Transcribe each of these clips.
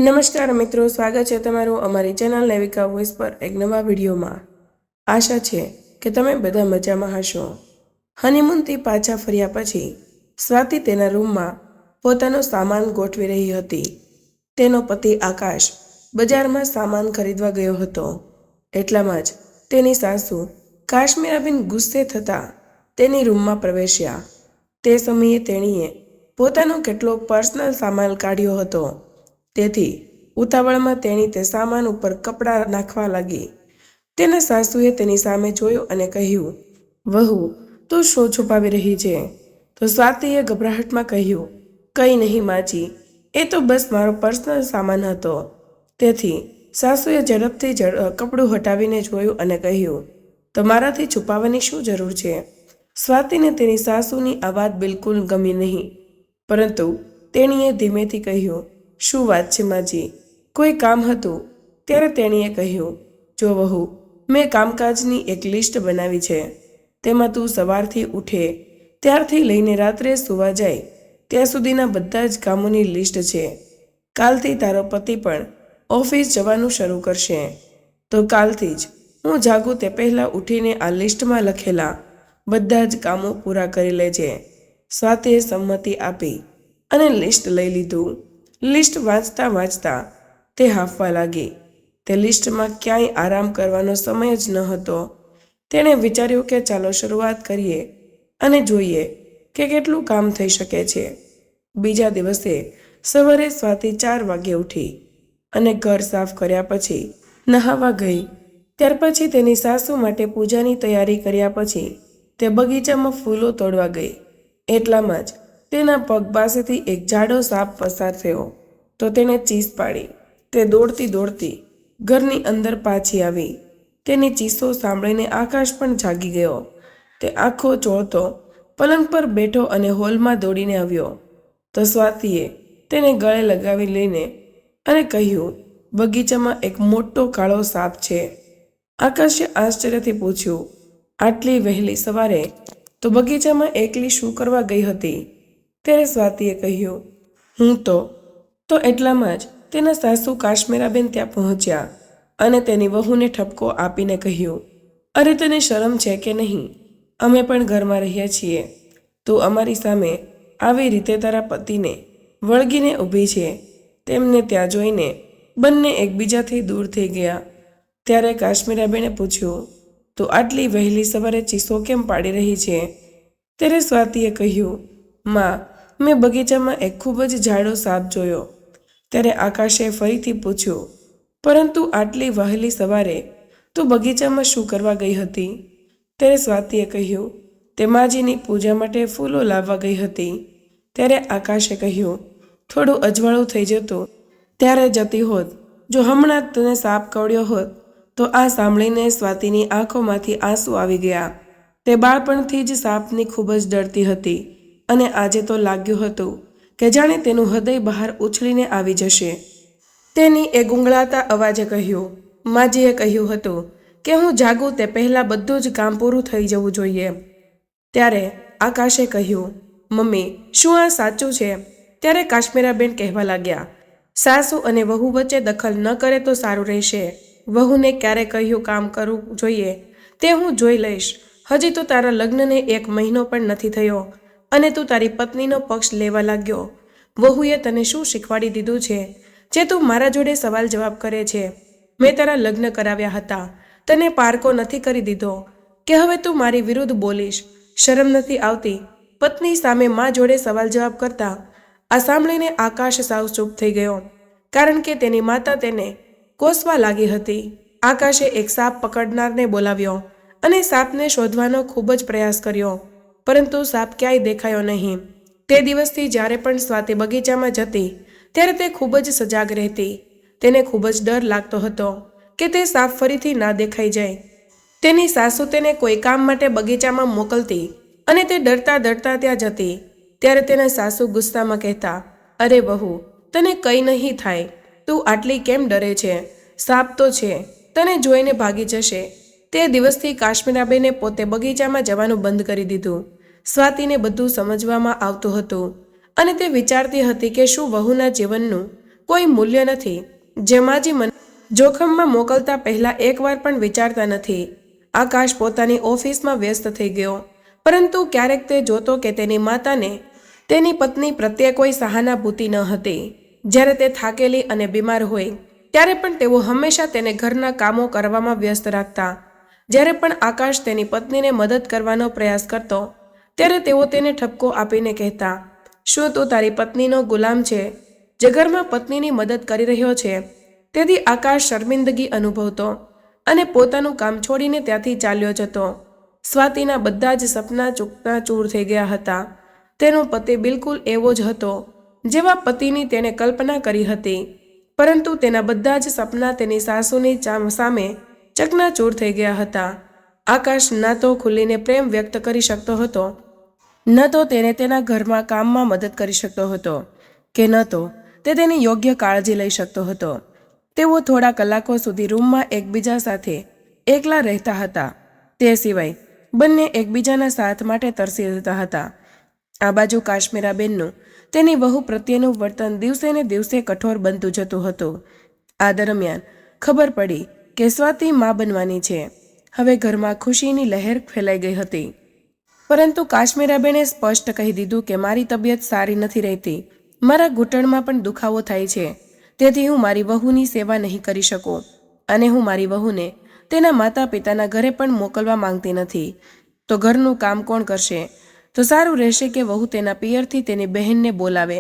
નમસ્કાર મિત્રો, સ્વાગત છે તમારું અમારી ચેનલ નેવિકા વોઇસ પર એક નવા વિડીયોમાં। આશા છે કે તમે બધા મજામાં હશો। હનીમૂનથી પાછા ફર્યા પછી સ્વાતિ તેના રૂમમાં પોતાનો સામાન ગોઠવી રહી હતી। તેનો પતિ આકાશ બજારમાં સામાન ખરીદવા ગયો હતો। એટલામાં જ તેની સાસુ કાશ્મીરાબેન ગુસ્સે થતાં તેની રૂમમાં પ્રવેશ્યા। તે સમયે તેણીએ પોતાનો કેટલોક પર્સનલ સામાન કાઢ્યો હતો। તેથી ઉતાવળમાં તેણી તે સામાન ઉપર કપડાં નાખવા લાગી। તેના સાસુએ તેની સામે જોયું અને કહ્યું, વહુ, તું શું છુપાવી રહી છે? તો સ્વાતિએ ગભરાહટમાં કહ્યું, કંઈ નહીં માજી, એ તો બસ મારો પર્સનલ સામાન હતો। તેથી સાસુએ ઝડપથી કપડું હટાવીને જોયું અને કહ્યું, તો મારાથી છુપાવવાની શું જરૂર છે? સ્વાતિને તેની સાસુની આ વાત બિલકુલ ગમી નહીં, પરંતુ તેણીએ ધીમેથી કહ્યું, શું વાત છે માજી? કોઈ કામ હતું? ત્યારે તેણીએ કહ્યું, જો વહુ, મેં કામકાજની એક લિસ્ટ બનાવી છે। તેમાં તું સવારથી ઉઠે ત્યારથી લઈને રાત્રે સૂવા જાય ત્યાં સુધીના બધા જ કામોની લિસ્ટ છે। કાલથી તારો પતિ પણ ઓફિસ જવાનું શરૂ કરશે, તો કાલથી જ હું જાગું તે પહેલાં ઉઠીને આ લિસ્ટમાં લખેલા બધા જ કામો પૂરા કરી લેજે। સ્વાતિએ સંમતિ આપી અને લિસ્ટ લઈ લીધું। લિસ્ટ વાંચતા વાંચતા તે હાંફવા લાગી। તે લિસ્ટમાં ક્યાંય આરામ કરવાનો સમય જ ન હતો। તેણે વિચાર્યું કે ચાલો શરૂઆત કરીએ અને જોઈએ કે કેટલું કામ થઈ શકે છે। બીજા દિવસે સવારે સ્વાતિ 4 વાગે ઉઠી અને ઘર સાફ કર્યા પછી નહાવા ગઈ। ત્યાર પછી તેની સાસુ માટે પૂજાની તૈયારી કર્યા પછી તે બગીચામાં ફૂલો તોડવા ગઈ। એટલામાં જ તેના પગ પાસેથી એક જાડો સાપ પસાર થયો તો તેણે ચીસ પાડી। તે દોડતી દોડતી ઘરની અંદર પાછી આવી। તેની ચીસો સાંભળીને આકાશ પણ જાગી ગયો। તે આંખો ચોળતો પલંગ પર બેઠો અને હોલમાં દોડીને આવ્યો તો સ્વાતિએ તેને ગળે લગાવી લઈને અને કહ્યું, બગીચામાં એક મોટો કાળો સાપ છે। આકાશે આશ્ચર્યથી પૂછ્યું, આટલી વહેલી સવારે તો બગીચામાં એકલી શું કરવા ગઈ હતી? ત્યારે સ્વાતિએ કહ્યું, હું તો એટલામાં જ તેના સાસુ કાશ્મીરાબેન ત્યાં પહોંચ્યા અને તેની વહુને ઠપકો આપીને કહ્યું, અરે તને શરમ છે કે નહીં? અમે પણ ઘરમાં રહીએ છીએ, તું અમારી સામે આવી રીતે તારા પતિને વળગીને ઊભી છે। તેમને ત્યાં જોઈને બંને એકબીજાથી દૂર થઈ ગયા। ત્યારે કાશ્મીરાબેને પૂછ્યું, તું આટલી વહેલી સવારે ચીસો કેમ પાડી રહી છે? ત્યારે સ્વાતિએ કહ્યું, માં, મેં બગીચામાં એક ખૂબ જ જાડો સાપ જોયો। ત્યારે આકાશે ફરીથી પૂછ્યું, પરંતુ આટલી વહેલી સવારે તું બગીચામાં શું કરવા ગઈ હતી? ત્યારે સ્વાતિએ કહ્યું, તે માજીની પૂજા માટે ફૂલો લાવવા ગઈ હતી। ત્યારે આકાશે કહ્યું, થોડું અજવાળું થઈ જતું ત્યારે જતી હોત, જો હમણાં તને સાપ કવડ્યો હોત। તો આ સાંભળીને સ્વાતિની આંખોમાંથી આંસુ આવી ગયા। તે બાળપણથી જ સાપની ખૂબ જ ડરતી હતી અને આજે તો લાગ્યું હતું કે જાણે તેનું હૃદય બહાર ઉછળીને આવી જશે। તેની એ ગુંગળાતા અવાજે કહ્યું, માજીએ કહ્યું હતું કે હું જાગું તે પહેલાં બધું જ કામ પૂરું થઈ જવું જોઈએ। ત્યારે આકાશે કહ્યું, મમ્મી, શું આ સાચું છે? ત્યારે કાશ્મીરાબેન કહેવા લાગ્યા, સાસુ અને વહુ વચ્ચે દખલ ન કરે તો સારું રહેશે। વહુને ક્યારે કહ્યું કામ કરવું જોઈએ તે હું જોઈ લઈશ। હજી તો તારા લગ્નને 1 મહિનો પણ નથી થયો અને તું તારી પત્નીનો પક્ષ લેવા લાગ્યો। વહુએ તને શું શીખવાડી દીધું છે જે તું મારા જોડે સવાલ જવાબ કરે છે? મેં તારા લગ્ન કરાવ્યા હતા, તને પારકો નથી કરી દીધો કે હવે તું મારી વિરુદ્ધ બોલીશ? શરમ નથી આવતી પત્ની સામે માં જોડે સવાલ જવાબ કરતા? આ સાંભળીને આકાશ સાવ ચૂપ થઈ ગયો, કારણ કે તેની માતા તેને કોસવા લાગી હતી। આકાશે એક સાપ પકડનારને બોલાવ્યો અને સાપને શોધવાનો ખૂબ જ પ્રયાસ કર્યો, પરંતુ સાપ ક્યાંય દેખાયો નહીં। તે દિવસથી જ્યારે પણ સ્વાતિ બગીચામાં જતી ત્યારે તે ખૂબ જ સજાગ રહેતી। તેને ખૂબ જ ડર લાગતો હતો કે તે સાપ ફરીથી ના દેખાઈ જાય। તેની સાસુ તેને કોઈ કામ માટે બગીચામાં મોકલતી અને તે ડરતા ડરતા ત્યાં જતી ત્યારે તેના સાસુ ગુસ્સામાં કહેતા, અરે વહુ, તને કંઈ નહીં થાય, તું આટલી કેમ ડરે છે? સાપ તો છે, તને જોઈને ભાગી જશે। તે દિવસથી કાશ્મીરાબેને પોતે બગીચામાં જવાનું બંધ કરી દીધું। સ્વાતિને બધું સમજવામાં આવતું હતું અને તે વિચારતી હતી કે શું વહુના જીવનનું કોઈ મૂલ્ય નથી જેમાંથી મને જોખમમાં મોકલતા પહેલા એકવાર પણ વિચારતા નથી. આકાશ પોતાની ઓફિસમાં વ્યસ્ત થઈ ગયો, પરંતુ ક્યારેક તે જોતો કે તેની માતાને તેની પત્ની પ્રત્યે કોઈ સહાનુભૂતિ ન હતી. જ્યારે તે થાકેલી અને બીમાર હોય ત્યારે પણ તેઓ હંમેશા તેને ઘરના કામો કરવામાં વ્યસ્ત રાખતા. જ્યારે પણ આકાશ તેની પત્નીને મદદ કરવાનો પ્રયાસ કરતો ત્યારે તેઓ તેને ઠપકો આપીને કહેતા, શું તું તારી પત્નીનો ગુલામ છે જે ઘરમાં પત્નીની મદદ કરી રહ્યો છે? તેથી આકાશ શર્મિંદગી અનુભવતો અને પોતાનું કામ છોડીને ત્યાંથી ચાલ્યો જતો. સ્વાતિના બધા જ સપના ચૂર થઈ ગયા હતા. તેનો પતિ બિલકુલ એવો જ હતો જેવા પતિની તેને કલ્પના કરી હતી, પરંતુ તેના બધા જ સપના તેની સાસુની સામે ચકનાચૂર થઈ ગયા હતા. આકાશ ના તો ખુલીને પ્રેમ વ્યક્ત કરી શકતો હતો, ન તો તેને તેના ઘરમાં કામમાં મદદ કરી શકતો હતો, કે ન તો તે તેની યોગ્ય કાળજી લઈ શકતો હતો. તેઓ થોડા કલાકો સુધી રૂમમાં એકબીજા સાથે એકલા રહેતા હતા. તે સિવાય બંને એકબીજાના સાથ માટે તરસી રહેતા હતા. આ બાજુ કાશ્મીરાબેનનું તેની વહુ પ્રત્યેનું વર્તન દિવસે ને દિવસે કઠોર બનતું જતું હતું. આ દરમિયાન ખબર પડી કે સ્વાતિ મા બનવાની છે. હવે ઘરમાં ખુશીની લહેર ફેલાઈ ગઈ હતી, પરંતુ કાશ્મીરાબેને સ્પષ્ટ કહી દીધું કે મારી તબિયત સારી નથી રહેતી, મારા ઘૂંટણમાં પણ દુખાવો થાય છે, તેથી હું મારી વહુની સેવા નહીં કરી શકું અને હું મારી વહુને તેના માતા પિતાના ઘરે પણ મોકલવા માંગતી નથી. તો ઘરનું કામ કોણ કરશે? તો સારું રહેશે કે વહુ તેના પિયરથી તેની બહેનને બોલાવે.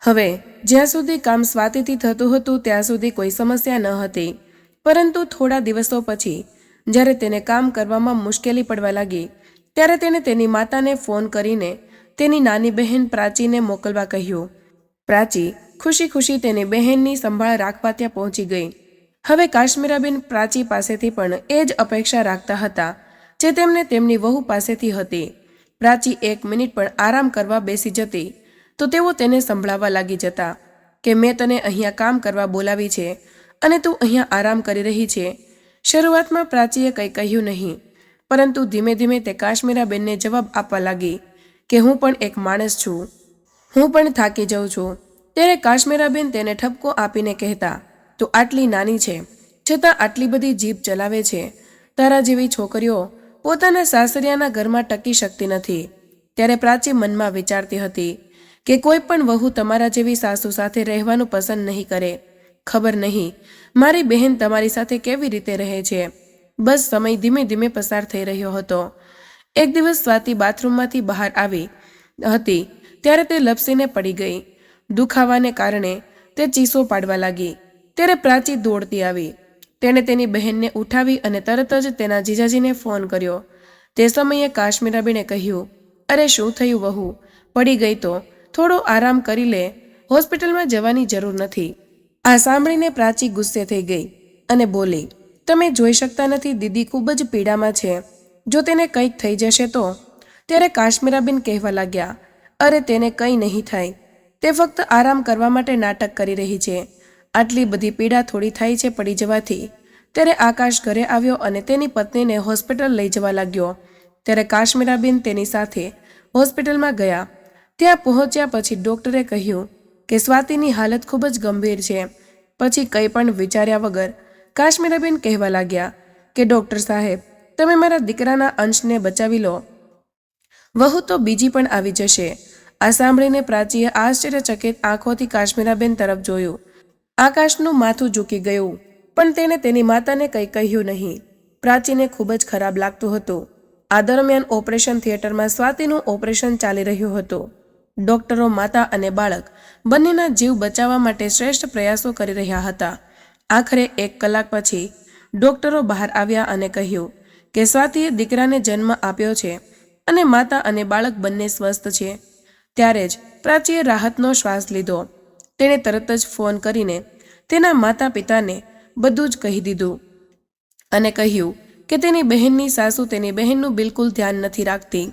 હવે જ્યાં સુધી કામ સ્વાતિથી થતું હતું ત્યાં સુધી કોઈ સમસ્યા ન હતી, પરંતુ થોડા દિવસો પછી જ્યારે તેને કામ કરવામાં મુશ્કેલી પડવા લાગી ત્યારે તેણે તેની માતાને ફોન કરીને તેની નાની બહેન પ્રાચીને મોકલવા કહ્યું. પ્રાચી ખુશી ખુશી તેની બહેનની સંભાળ રાખવા ત્યાં પહોંચી ગઈ. હવે કાશ્મીરાબેન પ્રાચી પાસેથી પણ એ જ અપેક્ષા રાખતા હતા જે તેમને તેમની વહુ પાસેથી હતી. પ્રાચી 1 મિનિટ પણ આરામ કરવા બેસી જતી તો તેઓ તેને સંભળાવવા લાગી જતા કે મેં તને અહીંયા કામ કરવા બોલાવી છે અને તું અહીંયા આરામ કરી રહી છે. શરૂઆતમાં પ્રાચીએ કંઈ કહ્યું નહીં, પરંતુ ધીમે ધીમે તે કાશ્મીરાબેનને જવાબ આપવા લાગી કે હું પણ એક માણસ છું, હું પણ થાકી જાઉં છું. ત્યારે કાશ્મીરાબેન તેને ઠપકો આપીને કહેતા, તું આટલી નાની છે છતાં આટલી બધી જીભ ચલાવે છે. તારા જેવી છોકરીઓ પોતાના સાસરિયાના ઘરમાં ટકી શકતી નથી. ત્યારે પ્રાચી મનમાં વિચારતી હતી કે કોઈ પણ વહુ તમારા જેવી સાસુ સાથે રહેવાનું પસંદ નહીં કરે. ખબર નહીં મારી બહેન તમારી સાથે કેવી રીતે રહે છે. બસ સમય ધીમે ધીમે પસાર થઈ રહ્યો હતો. એક દિવસ સ્વાતિ બાથરૂમમાંથી બહાર આવી હતી ત્યારે તે લપસીને પડી ગઈ. દુખાવાને કારણે તે ચીસો પાડવા લાગી. ત્યારે પ્રાચી દોડતી આવી. તેણે તેની બહેનને ઉઠાવી અને તરત જ તેના જીજાજીને ફોન કર્યો. તે સમયે કાશ્મીરાબેને કહ્યું, અરે શું થયું વહુ? પડી ગઈ તો થોડો આરામ કરી લે, હોસ્પિટલમાં જવાની જરૂર નથી. આ સાંભળીને પ્રાચી ગુસ્સે થઈ ગઈ અને બોલી, તમે જોઈ શકતા નથી દીદી ખૂબ જ પીડામાં છે, જો તેને કંઈક થઈ જશે તો? ત્યારે કાશ્મીરાબેન કહેવા લાગ્યા, અરે તેને કંઈ નહીં થાય, તે ફક્ત આરામ કરવા માટે નાટક કરી રહી છે. આટલી બધી પીડા થોડી થાય છે પડી જવાથી. ત્યારે આકાશ ઘરે આવ્યો અને તેની પત્નીને હોસ્પિટલ લઈ જવા લાગ્યો. ત્યારે કાશ્મીરાબેન તેની સાથે હોસ્પિટલમાં ગયા. ત્યાં પહોંચ્યા પછી ડૉક્ટરે કહ્યું કે સ્વાતિની હાલત ખૂબ જ ગંભીર છે. પછી કંઈ પણ વિચાર્યા વગર કાશ્મીરાબેન કહેવા લાગ્યા કે ડૉક્ટર સાહેબ, તમે મારા દીકરાના અંશને બચાવી લો, વહુ તો બીજી પણ આવી જશે. આ સાંભળીને પ્રાચીએ આશ્ચર્યચકિત આંખોથી કાશ્મીરાબેન તરફ જોયું. આકાશનું માથું ઝૂકી ગયું, પણ તેણે તેની માતાને કંઈ કહ્યું નહીં. પ્રાચીને ખૂબ જ ખરાબ લાગતું હતું. આ દરમિયાન ઓપરેશન થિયેટરમાં સ્વાતિનું ઓપરેશન ચાલી રહ્યું હતું. ડોક્ટરો માતા અને બાળક બંનેના જીવ બચાવવા માટે શ્રેષ્ઠ પ્રયાસો કરી રહ્યા હતા. આખરે 1 કલાક પછી ડોક્ટરો બહાર આવ્યા અને કહ્યું કે સ્વાતિએ દીકરાને જન્મ આપ્યો છે અને માતા અને બાળક બંને સ્વસ્થ છે. ત્યારે જ પ્રાચીએ રાહતનો શ્વાસ લીધો. તેણે તરત જ ફોન કરીને તેના માતા પિતાને બધું જ કહી દીધું અને કહ્યું કે તેની બહેનની સાસુ તેની બહેનનું બિલકુલ ધ્યાન નથી રાખતી.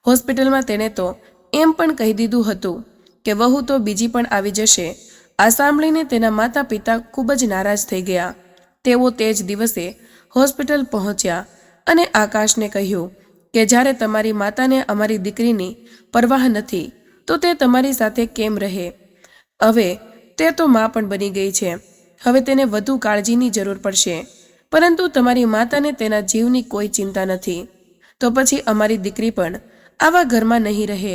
હોસ્પિટલમાં તેણે તો એમ પણ કહી દીધું હતું કે વહુ તો બીજી પણ આવી જશે. આ સાંભળીને તેના માતા પિતા ખૂબ જ નારાજ થઈ ગયા. તેઓ તે જ દિવસે હોસ્પિટલ પહોંચ્યા અને આકાશને કહ્યું કે જ્યારે તમારી માતાને અમારી દીકરીની પરવાહ નથી તો તે તમારી સાથે કેમ રહે? હવે તે તો મા પણ બની ગઈ છે. હવે તેને વધુ કાળજીની જરૂર પડશે. પરંતુ તમારી માતાને તેના જીવની કોઈ ચિંતા નથી. તો પછી અમારી દીકરી પણ આવા ઘરમાં નહીં રહે.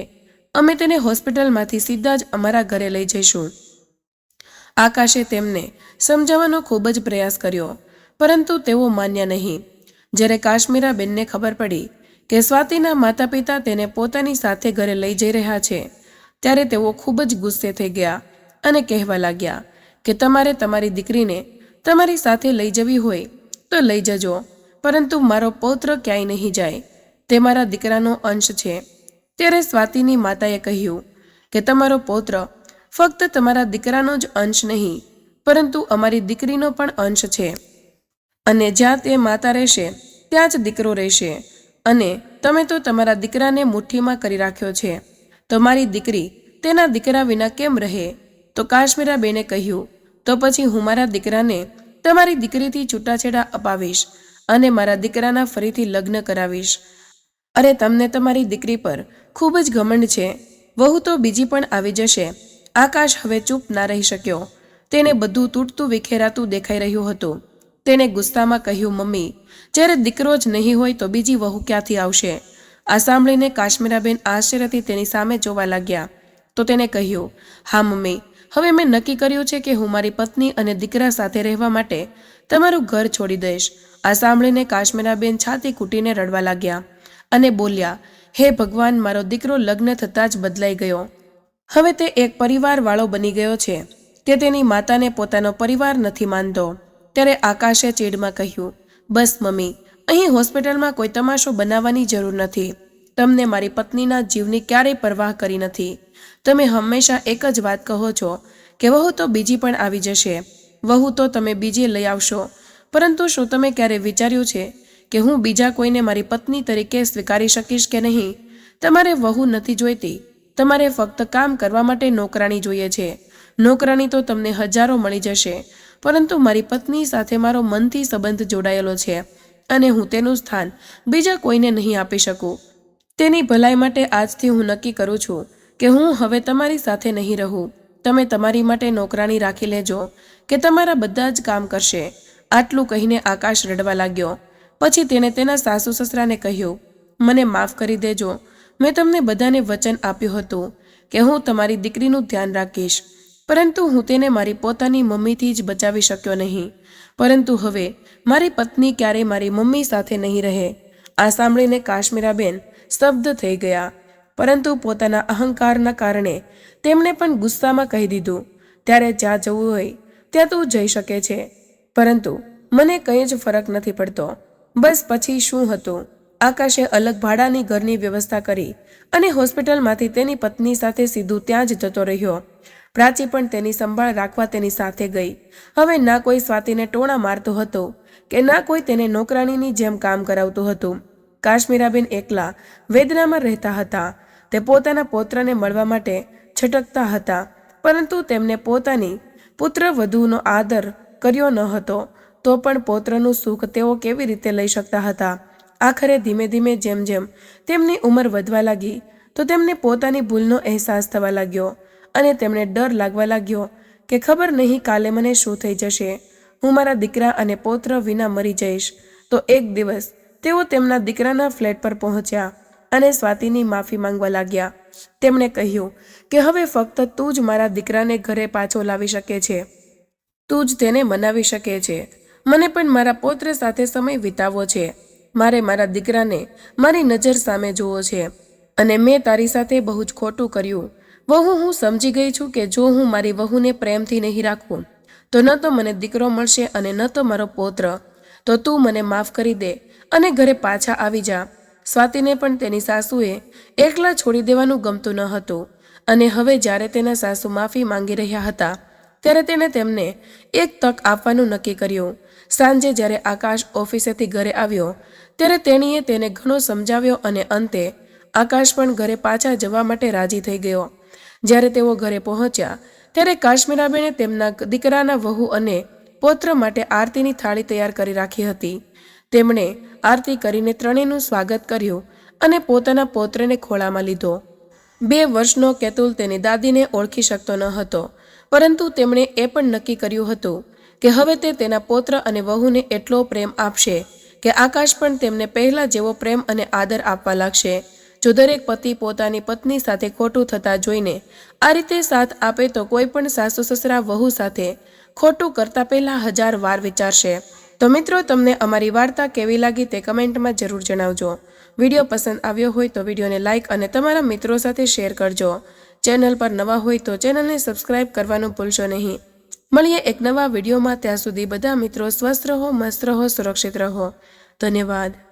અમે તેને હોસ્પિટલમાંથી સીધા જ અમારા ઘરે લઈ જઈશું. આકાશે તેમને સમજાવવાનો ખૂબ જ પ્રયાસ કર્યો, પરંતુ તેઓ માન્યા નહીં. જ્યારે કાશ્મીરાબેનને ખબર પડી કે સ્વાતિના માતા પિતા તેને પોતાની સાથે ઘરે લઈ જઈ રહ્યા છે, ત્યારે તેઓ ખૂબ જ ગુસ્સે થઈ ગયા અને કહેવા લાગ્યા કે તમારે તમારી દીકરીને તમારી સાથે લઈ જવી હોય તો લઈ જજો, પરંતુ મારો પૌત્ર ક્યાંય નહીં જાય. તે મારા દીકરાનો અંશ છે. ત્યારે સ્વાતિની માતાએ કહ્યું કે તમારો પૌત્ર ફક્ત તમારા દીકરાનો જ અંશ નહીં, પરંતુ અમારી દીકરીનો પણ અંશ છે. અને જ્યાં તે માતા રહેશે ત્યાં જ દીકરો રહેશે. અને તમે તો તમારા દીકરાને મુઠ્ઠીમાં કરી રાખ્યો છે, તો મારી દીકરી તેના દીકરા વિના કેમ રહે? તો કાશ્મીરાબેને કહ્યું, તો પછી હું મારા દીકરાને તમારી દીકરીથી છૂટાછેડા અપાવીશ અને મારા દીકરાના ફરીથી લગ્ન કરાવીશ. અરે તમને તમારી દીકરી પર ખૂબ જ ઘમંડ છે. વહુ તો બીજી પણ આવી જશે. આકાશ હવે ચૂપ ના રહી શક્યો. તેને બધું તૂટતું વિખેરાતું દેખાઈ રહ્યું હતું. તેણે ગુસ્સામાં કહ્યું, મમ્મી, જ્યારે દીકરો જ નહીં હોય તો બીજી વહુ ક્યાંથી આવશે? આ સાંભળીને કાશ્મીરાબેન આશ્ચર્યથી તેની સામે જોવા લાગ્યા. તો તેને કહ્યું, હા મમ્મી, હવે મેં નક્કી કર્યું છે કે હું મારી પત્ની અને દીકરા સાથે રહેવા માટે તમારું ઘર છોડી દઈશ. આ સાંભળીને કાશ્મીરાબેન છાતી કૂટીને રડવા લાગ્યા અને બોલ્યા, હે ભગવાન, મારો દીકરો લગ્ન થતાં જ બદલાઈ ગયો. હવે તે એક પરિવારવાળો બની ગયો છે. તે તેની માતાને પોતાનો પરિવાર નથી માનતો. ત્યારે આકાશે ચીડમાં કહ્યું, બસ મમ્મી, અહીં હોસ્પિટલમાં કોઈ તમાશો બનાવવાની જરૂર નથી. તમને મારી પત્નીના જીવની ક્યારેય પરવાહ કરી નથી. તમે હંમેશા એક જ વાત કહો છો કે વહુ તો બીજી પણ આવી જશે, વહુ તો તમે બીજી લઈ આવશો. પરંતુ શું તમે ક્યારે વિચાર્યું છે કે હું બીજા કોઈને મારી પત્ની તરીકે સ્વીકારી શકીશ કે નહીં? તમારે વહુ નથી જોઈતી. તમારે ફક્ત કામ કરવા માટે નોકરાણી જોઈએ છે. નોકરાણી તો તમને હજારો મળી જશે, પરંતુ મારી પત્ની સાથે મારો મનથી સંબંધ જોડાયેલો છે અને હું તેનું સ્થાન બીજા કોઈને નહીં આપી શકું. તેની ભલાઈ માટે આજથી હું નક્કી કરું છું કે હું હવે તમારી સાથે નહીં રહું. તમે તમારી માટે નોકરાણી રાખી લેજો કે તમારા બધા જ કામ કરશે. આટલું કહીને આકાશ રડવા લાગ્યો. પછી તેણે તેના સાસુ સસરાને કહ્યું, મને માફ કરી દેજો. મેં તમને બધાને વચન આપ્યું હતું કે હું તમારી દીકરીનું ધ્યાન રાખીશ, પરંતુ હું તેને મારી પોતાની મમ્મીથી જ બચાવી શક્યો નહીં. પરંતુ હવે મારી પત્ની ક્યારેય મારી મમ્મી સાથે નહીં રહે. આ સાંભળીને કાશ્મીરાબેન સ્તબ્ધ થઈ ગયા, પરંતુ પોતાના અહંકારના કારણે તેમણે પણ ગુસ્સામાં કહી દીધું, ત્યારે જ્યાં જવું હોય ત્યાં તું જઈ શકે છે, પરંતુ મને કંઈ જ ફરક નથી પડતો. બસ પછી શું હતું? આકાશે અલગ ભાડાની ઘરની વ્યવસ્થા કરી અને હોસ્પિટલમાંથી તેની પત્ની સાથે સીધું ત્યાં જ જતો રહ્યો. પ્રાચી પણ તેની સંભાળ રાખવા તેની સાથે ગઈ. હવે ના કોઈ સ્વાતિને ટોણા મારતો હતો કે ના કોઈ તેને નોકરાણીની જેમ કામ કરાવતું હતું. કાશ્મીરાબેન એકલા વેદનામાં રહેતા હતા. તે પોતાના પૌત્રને મળવા માટે છટકતા હતા, પરંતુ તેમને પોતાની પુત્રવધૂનો આદર કર્યો ન હતો. તો પણ પૌત્રનું સુખ તેઓ કેવી રીતે લઈ શકતા હતા? આખરે ધીમે ધીમે જેમ જેમ તેમની ઉંમર વધવા લાગી તો તેમને પોતાની ભૂલનો અહેસાસ થવા લાગ્યો અને તેમને ડર લાગવા લાગ્યો કે ખબર નહીં કાલે મને શું થઈ જશે. હું મારા દીકરા અને પૌત્ર વિના મરી જઈશ. તો એક દિવસ તેઓ તેમના દીકરાના ફ્લેટ પર પહોંચ્યા અને સ્વાતિની માફી માંગવા લાગ્યા. તેમણે કહ્યું કે હવે ફક્ત તું જ મારા દીકરાને ઘરે પાછો લાવી શકે છે, તું જ તેને મનાવી શકે છે. મને પણ મારા પૌત્ર સાથે સમય વિતાવવો છે. મારે મારા દીકરાને મારી નજર સામે જોવો છે અને મેં તારી સાથે બહુ જ ખોટું કર્યું. વહુ, હું સમજી ગઈ છું કે જો હું મારી વહુને પ્રેમથી નહીં રાખું તો ન તો મને દીકરો મળશે અને ન તો મારો પૌત્ર. તો તું મને માફ કરી દે અને ઘરે પાછા આવી જા. સ્વાતિને પણ તેની સાસુએ એકલા છોડી દેવાનું ગમતું ન હતું અને હવે જ્યારે તેના સાસુ માફી માંગી રહ્યા હતા ત્યારે તેણે તેમને એક તક આપવાનું નક્કી કર્યું. સાંજે જ્યારે આકાશ ઓફિસેથી ઘરે આવ્યો ત્યારે તેણીએ તેને ઘણો સમજાવ્યો અને અંતે આકાશ પણ ઘરે પાછા જવા માટે રાજી થઈ ગયો. જ્યારે તેઓ ઘરે પહોંચ્યા ત્યારે કાશ્મીરાબેને તેમના દીકરાના વહુ અને પૌત્ર માટે આરતીની થાળી તૈયાર કરી રાખી હતી. તેમણે આરતી કરીને ત્રણેયનું સ્વાગત કર્યું અને પોતાના પૌત્રને ખોળામાં લીધો. 2 વર્ષનો કેતુલ તેની દાદીને ઓળખી શકતો ન હતો, પરંતુ તેમણે એ પણ નક્કી કર્યું હતું કે હવે તે તેના પૌત્ર અને વહુને એટલો પ્રેમ આપશે કે આકાશ પણ તેમને પહેલા જેવો પ્રેમ અને આદર આપવા લાગશે. જો દરેક પતિ પોતાની પત્ની સાથે ખોટું થતા જોઈને આ રીતે સાથ આપે તો કોઈ પણ સાસુ સસરા વહુ સાથે ખોટું કરતા પહેલા 1000 વાર વિચારશે. તો મિત્રો, તમને અમારી વાર્તા કેવી લાગી તે કમેન્ટમાં જરૂર જણાવજો. વિડીયો પસંદ આવ્યો હોય તો વિડીયોને લાઇક અને તમારા મિત્રો સાથે શેર કરજો. ચેનલ પર નવા હોય તો ચેનલને સબસ્ક્રાઇબ કરવાનું ભૂલશો નહીં. મળીએ એક નવા વિડીયોમાં. ત્યાં સુધી બધા મિત્રો સ્વસ્થ રહો, મસ્ત રહો, સુરક્ષિત રહો. ધન્યવાદ.